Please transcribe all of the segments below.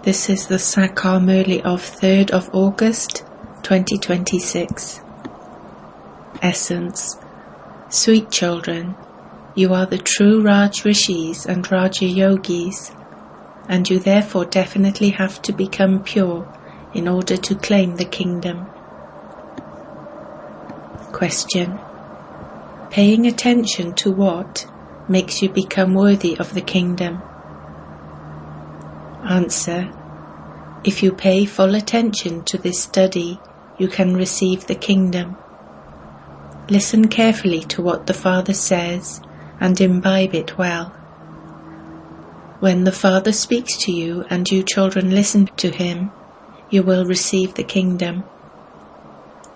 This is the English Murli of 3rd of August 2026. Essence. Sweet children, you are the true Raj Rishis and Raja Yogis, and you therefore definitely have to become pure in order to claim the kingdom. Question. Paying attention to what makes you become worthy of the kingdom? Answer. If you pay full attention to this study, you can receive the kingdom. Listen carefully to what the Father says and imbibe it well. When the Father speaks to you and you children listen to him, you will receive the kingdom.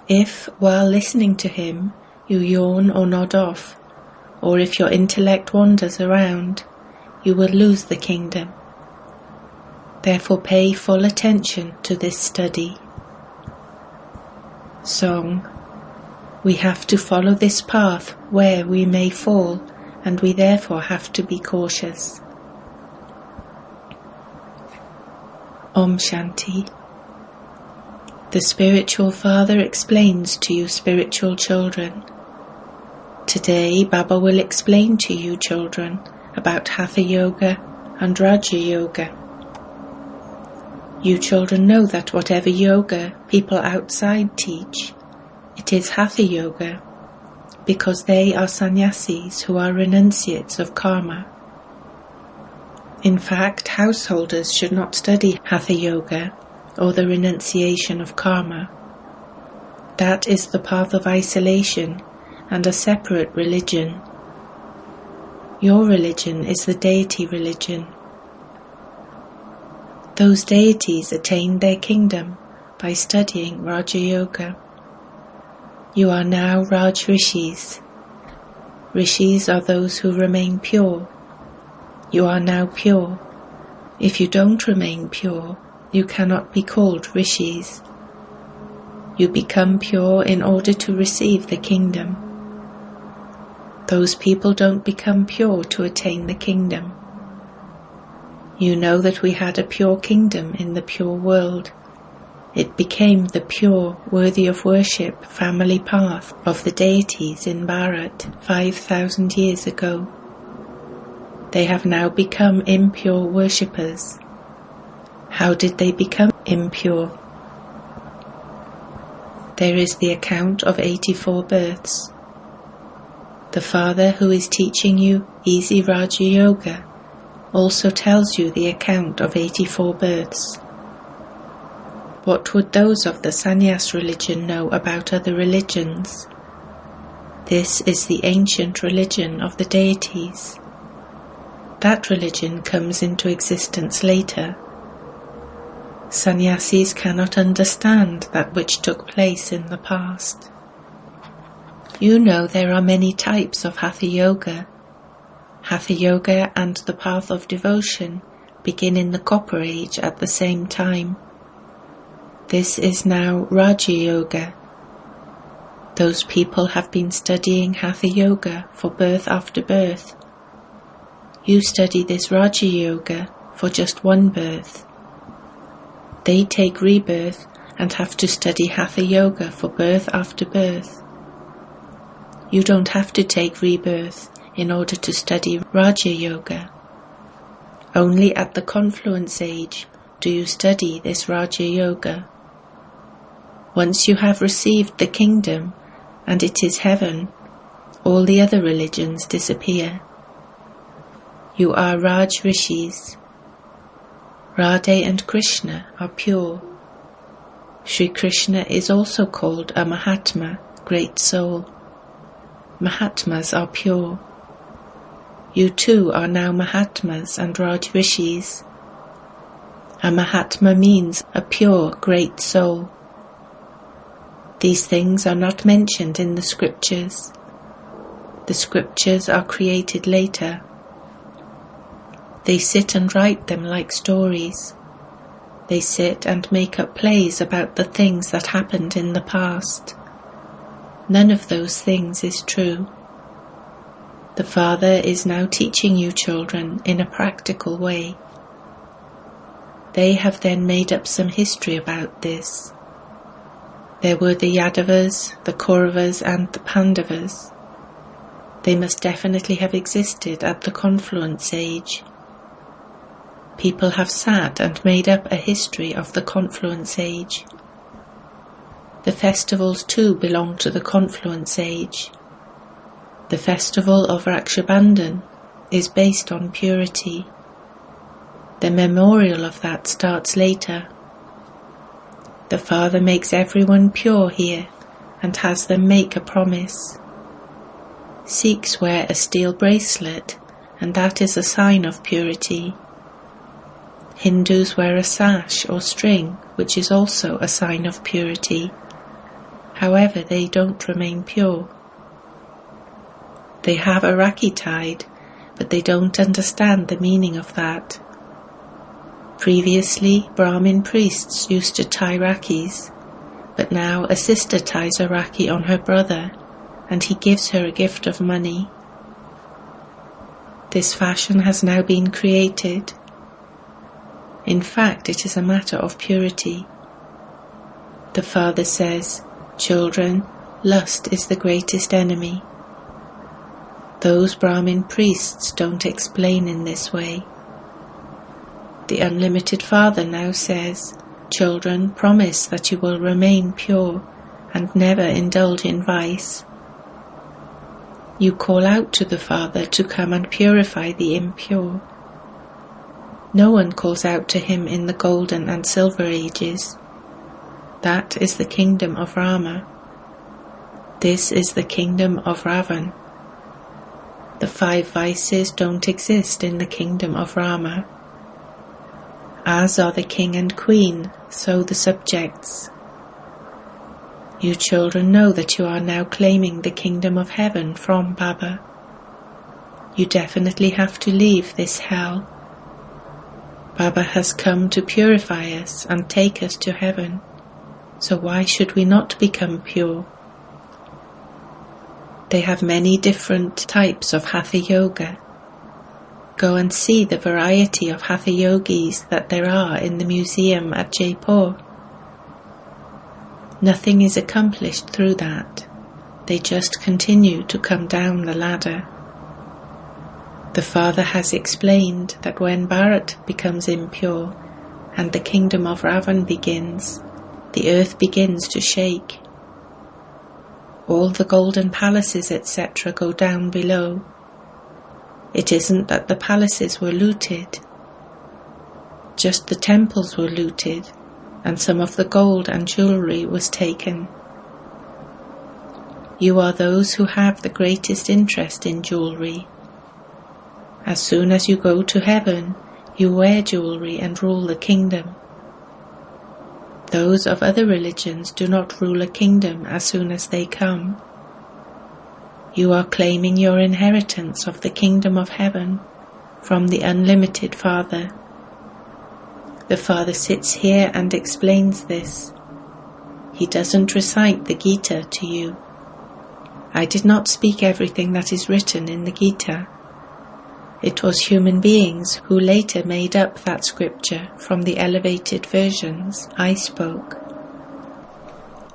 If, while listening to him, you yawn or nod off, or if your intellect wanders around, you will lose the kingdom. Therefore pay full attention to this study. Song. We have to follow this path where we may fall, and we therefore have to be cautious. Om Shanti. The Spiritual Father explains to you spiritual children. Today Baba will explain to you children about Hatha Yoga and Raja Yoga. You children know that whatever yoga people outside teach, it is Hatha Yoga, because they are sannyasis who are renunciates of karma. In fact, householders should not study Hatha Yoga or the renunciation of karma. That is the path of isolation and a separate religion. Your religion is the deity religion. Those deities attained their kingdom by studying Raja Yoga. You are now Raj Rishis. Rishis are those who remain pure. You are now pure. If you don't remain pure, you cannot be called Rishis. You become pure in order to receive the kingdom. Those people don't become pure to attain the kingdom. You know that we had a pure kingdom in the pure world. It became the pure, worthy of worship family path of the deities in Bharat 5,000 years ago. They have now become impure worshippers. How did they become impure? There is the account of 84 births. The Father who is teaching you easy Raja Yoga also tells you the account of 84 births. What would those of the sannyas religion know about other religions? This is the ancient religion of the deities. That religion comes into existence later. Sannyasis cannot understand that which took place in the past. You know there are many types of Hatha Yoga. Hatha Yoga and the path of devotion begin in the Copper Age at the same time. This is now Raja Yoga. Those people have been studying Hatha Yoga for birth after birth. You study this Raja Yoga for just one birth. They take rebirth and have to study Hatha Yoga for birth after birth. You don't have to take rebirth in order to study Raja Yoga. Only at the confluence age do you study this Raja Yoga. Once you have received the kingdom, and it is heaven, all the other religions disappear. You are Raj Rishis. Radha and Krishna are pure. Sri Krishna is also called a Mahatma, great soul. Mahatmas are pure. You too are now Mahatmas and Raj Rishis. A Mahatma means a pure, great soul. These things are not mentioned in the scriptures. The scriptures are created later. They sit and write them like stories. They sit and make up plays about the things that happened in the past. None of those things is true. The Father is now teaching you children in a practical way. They have then made up some history about this. There were the Yadavas, the Kauravas and the Pandavas. They must definitely have existed at the confluence age. People have sat and made up a history of the confluence age. The festivals too belong to the confluence age. The festival of Raksha Bandhan is based on purity. The memorial of that starts later. The Father makes everyone pure here and has them make a promise. Sikhs wear a steel bracelet, and that is a sign of purity. Hindus wear a sash or string, which is also a sign of purity. However, they don't remain pure. They have a Rakhi tied, but they don't understand the meaning of that. Previously, Brahmin priests used to tie Rakhis, but now a sister ties a Rakhi on her brother, and he gives her a gift of money. This fashion has now been created. In fact, it is a matter of purity. The Father says, "Children, lust is the greatest enemy." Those Brahmin priests don't explain in this way. The Unlimited Father now says, "Children, promise that you will remain pure and never indulge in vice." You call out to the Father to come and purify the impure. No one calls out to him in the golden and silver ages. That is the kingdom of Rama. This is the kingdom of Ravan. The 5 vices don't exist in the kingdom of Rama. As are the king and queen, so the subjects. You children know that you are now claiming the kingdom of heaven from Baba. You definitely have to leave this hell. Baba has come to purify us and take us to heaven, so why should we not become pure? They have many different types of Hatha Yoga. Go and see the variety of Hatha Yogis that there are in the museum at Jaipur. Nothing is accomplished through that. They just continue to come down the ladder. The Father has explained that when Bharat becomes impure and the kingdom of Ravan begins, the earth begins to shake. All the golden palaces, etc., go down below. It isn't that the palaces were looted. Just the temples were looted, and some of the gold and jewellery was taken. You are those who have the greatest interest in jewellery. As soon as you go to heaven, you wear jewellery and rule the kingdom. Those of other religions do not rule a kingdom as soon as they come. You are claiming your inheritance of the kingdom of heaven from the Unlimited Father. The Father sits here and explains this. He doesn't recite the Gita to you. I did not speak everything that is written in the Gita. It was human beings who later made up that scripture from the elevated versions I spoke.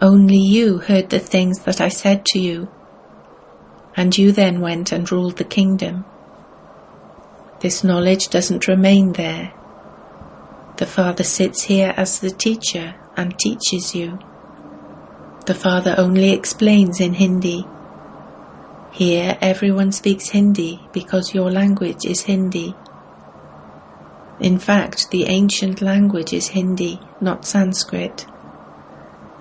Only you heard the things that I said to you, and you then went and ruled the kingdom. This knowledge doesn't remain there. The Father sits here as the teacher and teaches you. The Father only explains in Hindi. Here everyone speaks Hindi because your language is Hindi. In fact, the ancient language is Hindi, not Sanskrit.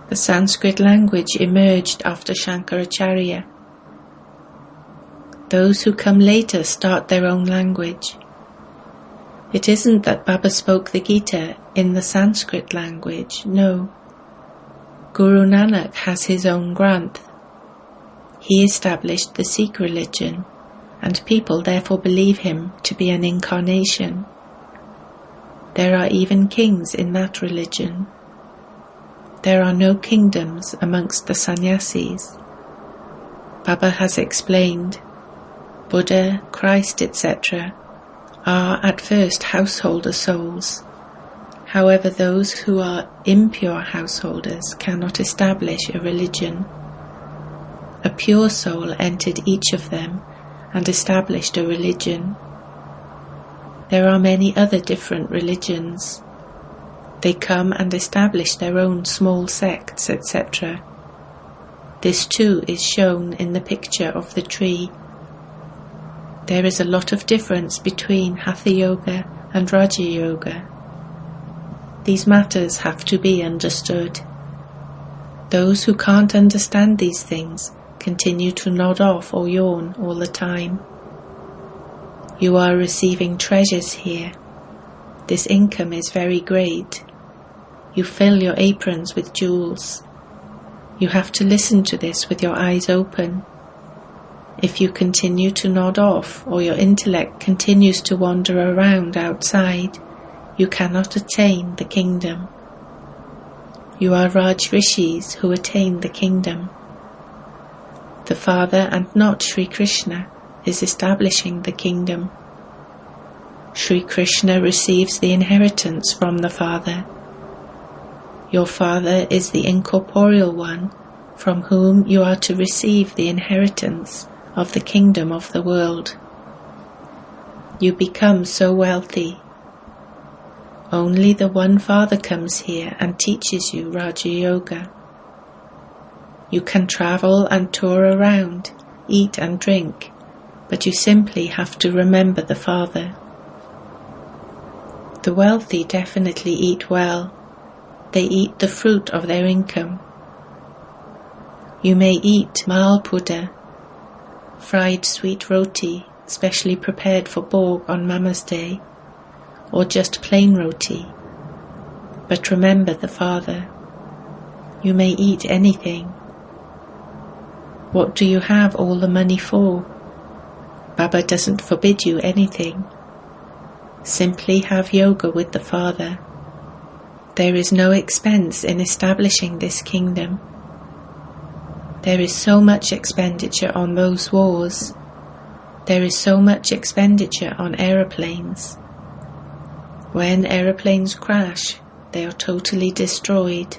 The Sanskrit language emerged after Shankaracharya. Those who come later start their own language. It isn't that Baba spoke the Gita in the Sanskrit language, no. Guru Nanak has his own Granth. He established the Sikh religion, and people therefore believe him to be an incarnation. There are even kings in that religion. There are no kingdoms amongst the sannyasis. Baba has explained, Buddha, Christ, etc. are at first householder souls. However, those who are impure householders cannot establish a religion. A pure soul entered each of them and established a religion. There are many other different religions. They come and establish their own small sects, etc. This too is shown in the picture of the tree. There is a lot of difference between Hatha Yoga and Raja Yoga. These matters have to be understood. Those who can't understand these things continue to nod off or yawn all the time. You are receiving treasures here. This income is very great. You fill your aprons with jewels. You have to listen to this with your eyes open. If you continue to nod off, or your intellect continues to wander around outside, you cannot attain the kingdom. You are Raj Rishis who attain the kingdom. The Father, and not Sri Krishna, is establishing the kingdom. Sri Krishna receives the inheritance from the Father. Your Father is the incorporeal one from whom you are to receive the inheritance of the kingdom of the world. You become so wealthy. Only the one Father comes here and teaches you Raja Yoga. You can travel and tour around, eat and drink, but you simply have to remember the Father. The wealthy definitely eat well. They eat the fruit of their income. You may eat malpuda, fried sweet roti, specially prepared for Bhog on Mama's Day, or just plain roti. But remember the Father. You may eat anything. What do you have all the money for? Baba doesn't forbid you anything. Simply have yoga with the Father. There is no expense in establishing this kingdom. There is so much expenditure on those wars. There is so much expenditure on aeroplanes. When aeroplanes crash, they are totally destroyed.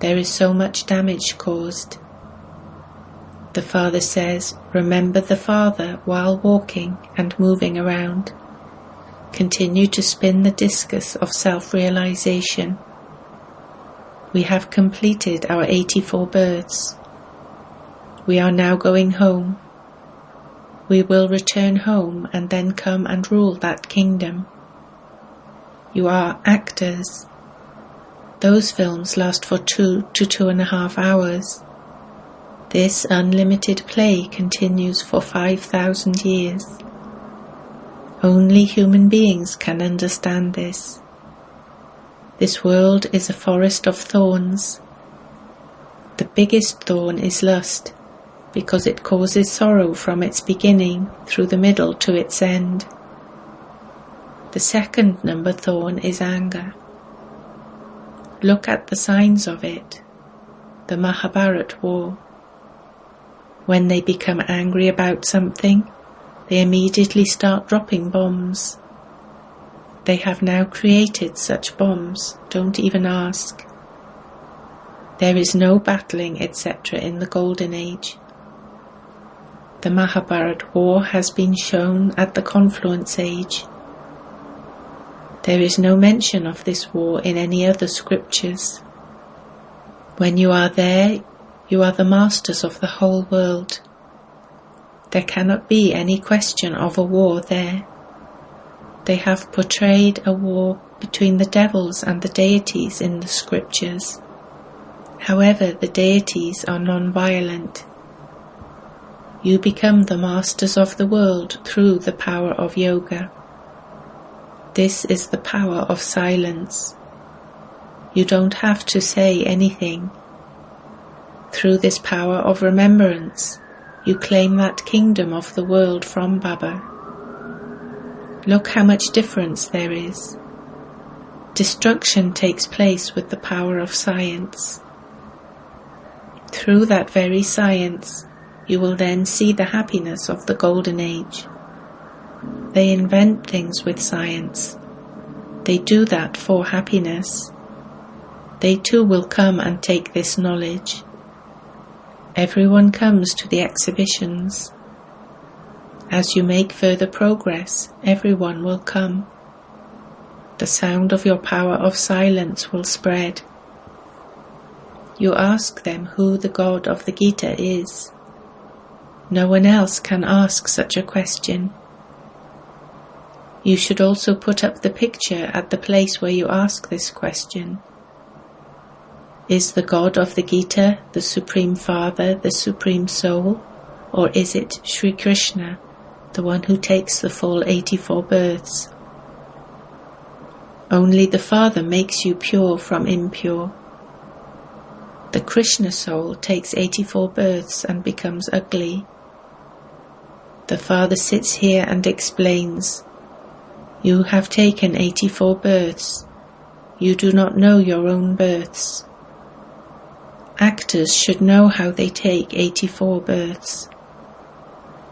There is so much damage caused. The Father says, remember the Father while walking and moving around. Continue to spin the discus of self-realization. We have completed our 84 births. We are now going home. We will return home and then come and rule that kingdom. You are actors. Those films last for 2 to 2.5 hours. This unlimited play continues for 5,000 years. Only human beings can understand this. This world is a forest of thorns. The biggest thorn is lust, because it causes sorrow from its beginning through the middle to its end. The second number thorn is anger. Look at the signs of it. The Mahabharat war. When they become angry about something, they immediately start dropping bombs. They have now created such bombs, don't even ask. There is no battling, etc. in the Golden Age. The Mahabharat war has been shown at the confluence age. There is no mention of this war in any other scriptures. When you are there, you are the masters of the whole world. There cannot be any question of a war there. They have portrayed a war between the devils and the deities in the scriptures. However, the deities are non-violent. You become the masters of the world through the power of yoga. This is the power of silence. You don't have to say anything. Through this power of remembrance, you claim that kingdom of the world from Baba. Look how much difference there is. Destruction takes place with the power of science. Through that very science, you will then see the happiness of the Golden Age. They invent things with science. They do that for happiness. They too will come and take this knowledge. Everyone comes to the exhibitions. As you make further progress, everyone will come. The sound of your power of silence will spread. You ask them who the God of the Gita is. No one else can ask such a question. You should also put up the picture at the place where you ask this question. Is the God of the Gita the Supreme Father, the Supreme Soul, or is it Sri Krishna, the one who takes the full 84 births? Only the Father makes you pure from impure. The Krishna soul takes 84 births and becomes ugly. The Father sits here and explains, you have taken 84 births. You do not know your own births. Actors should know how they take 84 births.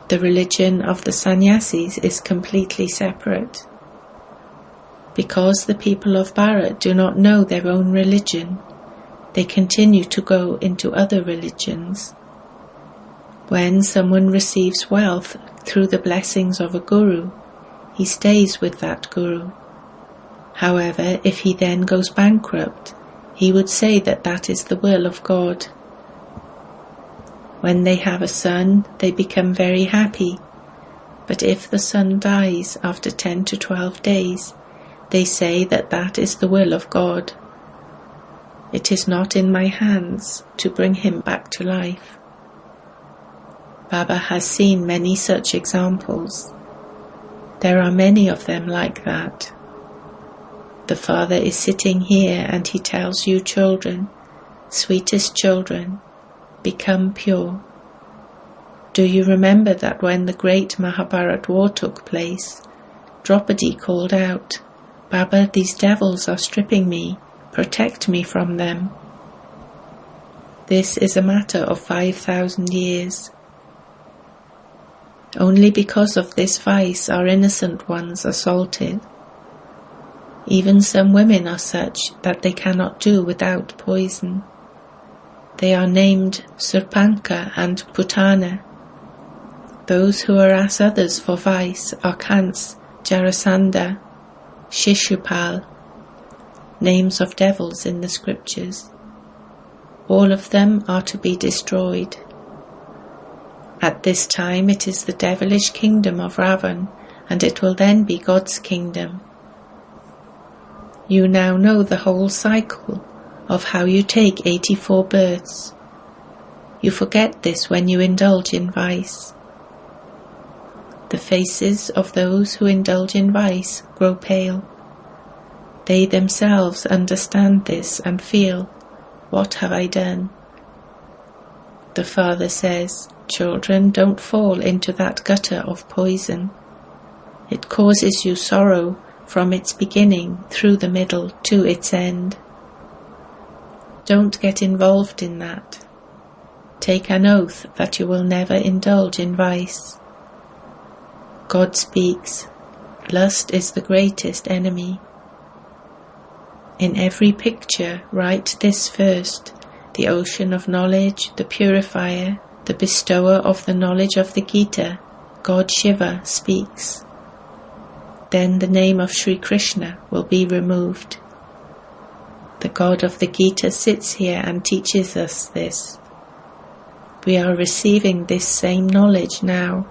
The religion of the sannyasis is completely separate. Because the people of Bharat do not know their own religion, they continue to go into other religions. When someone receives wealth through the blessings of a guru, he stays with that guru. However, if he then goes bankrupt, he would say that that is the will of God. When they have a son, they become very happy. But if the son dies after 10 to 12 days, they say that that is the will of God. It is not in my hands to bring him back to life. Baba has seen many such examples. There are many of them like that. The Father is sitting here and he tells you children, sweetest children, become pure. Do you remember that when the great Mahabharat war took place, Draupadi called out, Baba, these devils are stripping me, protect me from them. This is a matter of 5,000 years. Only because of this vice are innocent ones assaulted. Even some women are such that they cannot do without poison. They are named Surpanka and Putana. Those who harass others for vice are Kans, Jarasandha, Shishupal, names of devils in the scriptures. All of them are to be destroyed. At this time it is the devilish kingdom of Ravan, and it will then be God's kingdom. You now know the whole cycle of how you take 84 births. You forget this when you indulge in vice. The faces of those who indulge in vice grow pale. They themselves understand this and feel, what have I done? The Father says, children, don't fall into that gutter of poison. It causes you sorrow from its beginning through the middle to its end. Don't get involved in that. Take an oath that you will never indulge in vice. God speaks, lust is the greatest enemy. In every picture write this first, the ocean of knowledge, the purifier, the bestower of the knowledge of the Gita, God Shiva speaks. Then the name of Sri Krishna will be removed. The God of the Gita sits here and teaches us this. We are receiving this same knowledge now.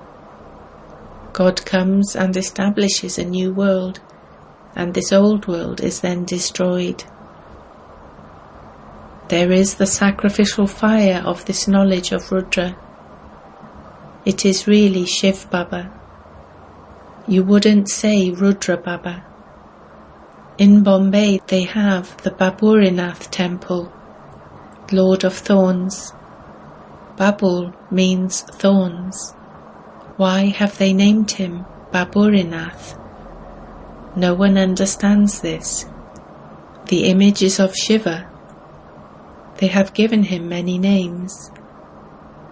God comes and establishes a new world, and this old world is then destroyed. There is the sacrificial fire of this knowledge of Rudra. It is really Shiv Baba. You wouldn't say Rudra Baba. In Bombay they have the Baburinath temple, Lord of Thorns. Babur means thorns. Why have they named him Baburinath? No one understands this. The image is of Shiva. They have given him many names.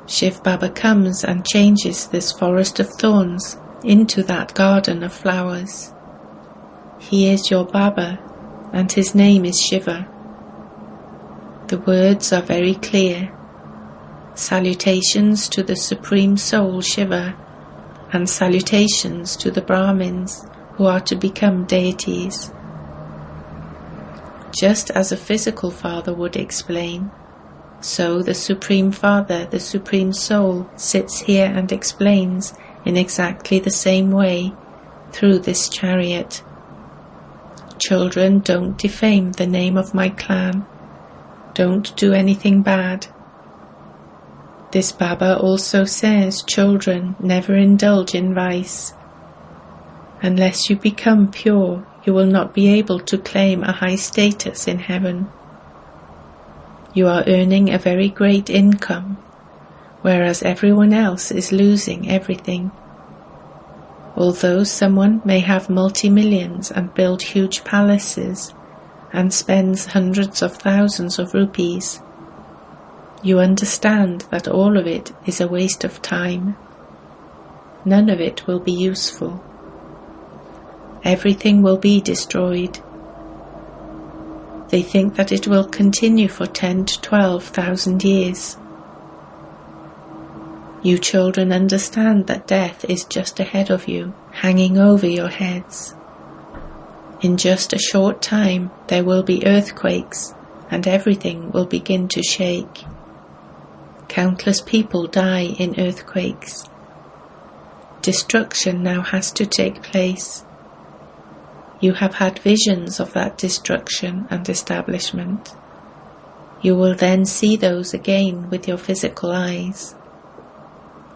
Shiv Baba comes and changes this forest of thorns into that garden of flowers. He is your Baba, and his name is Shiva. The words are very clear. Salutations to the Supreme Soul Shiva, and salutations to the Brahmins who are to become deities. Just as a physical father would explain, so the Supreme Father, the Supreme Soul, sits here and explains in exactly the same way through this chariot. Children, don't defame the name of my clan. Don't do anything bad. This Baba also says, children, never indulge in vice. Unless you become pure, you will not be able to claim a high status in heaven. You are earning a very great income, whereas everyone else is losing everything. Although someone may have multi-millions and build huge palaces and spends hundreds of thousands of rupees, you understand that all of it is a waste of time. None of it will be useful. Everything will be destroyed. They think that it will continue for 10 to 12,000 years. You children understand that death is just ahead of you, hanging over your heads. In just a short time there will be earthquakes, and everything will begin to shake. Countless people die in earthquakes. Destruction now has to take place. You have had visions of that destruction and establishment. You will then see those again with your physical eyes.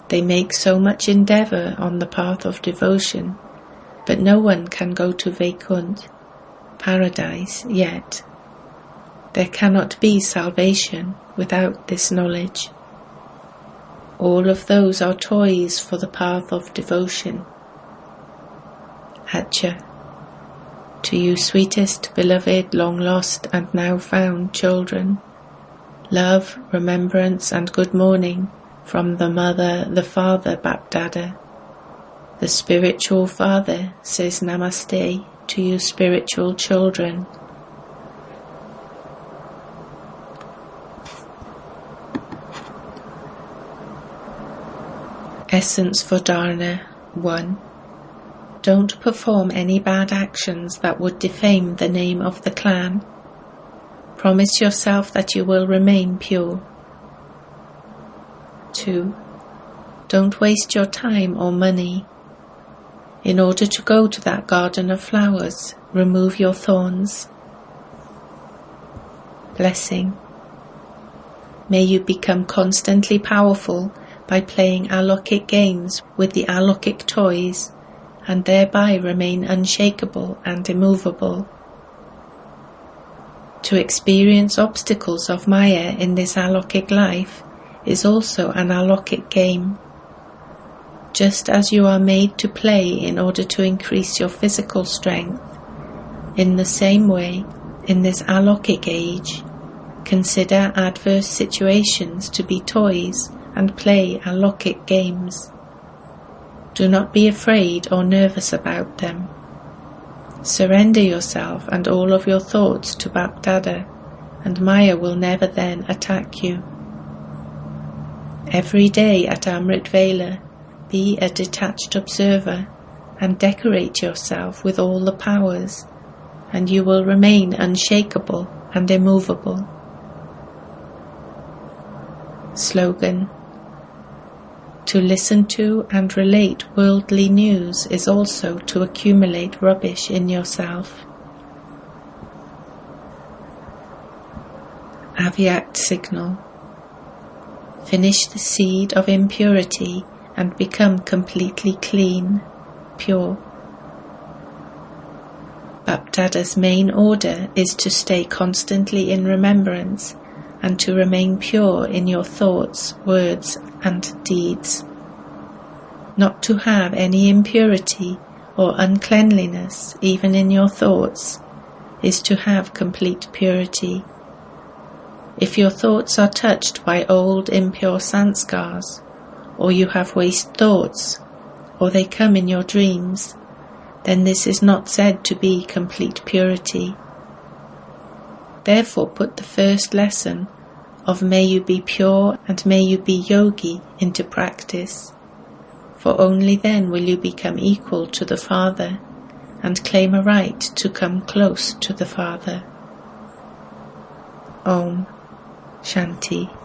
They make so much endeavour on the path of devotion, but no one can go to Vaikunt, paradise, yet. There cannot be salvation without this knowledge. All of those are toys for the path of devotion. Acha. To you sweetest, beloved, long lost and now found children, love, remembrance and good morning from the Mother, the Father, Bapdada. The spiritual Father says Namaste to you spiritual children. Essence for Dharana 1. Don't perform any bad actions that would defame the name of the clan. Promise yourself that you will remain pure. 2. Don't waste your time or money. In order to go to that garden of flowers, remove your thorns. Blessing. May you become constantly powerful by playing alokik games with the alokik toys, and thereby remain unshakable and immovable. To experience obstacles of Maya in this alokik life is also an alokik game. Just as you are made to play in order to increase your physical strength, in the same way, in this alokik age, consider adverse situations to be toys and play alokik games. Do not be afraid or nervous about them. Surrender yourself and all of your thoughts to Bapdada, and Maya will never then attack you. Every day at Amrit Vela, be a detached observer and decorate yourself with all the powers, and you will remain unshakable and immovable. Slogan. To listen to and relate worldly news is also to accumulate rubbish in yourself. Avyakt signal. Finish the seed of impurity and become completely clean, pure. Bapdada's main order is to stay constantly in remembrance and to remain pure in your thoughts, words and deeds. Not to have any impurity or uncleanliness even in your thoughts is to have complete purity. If your thoughts are touched by old impure sanskars, or you have waste thoughts, or they come in your dreams, then this is not said to be complete purity. Therefore put the first lesson of may you be pure and may you be yogi into practice, for only then will you become equal to the Father and claim a right to come close to the Father. Om Shanti.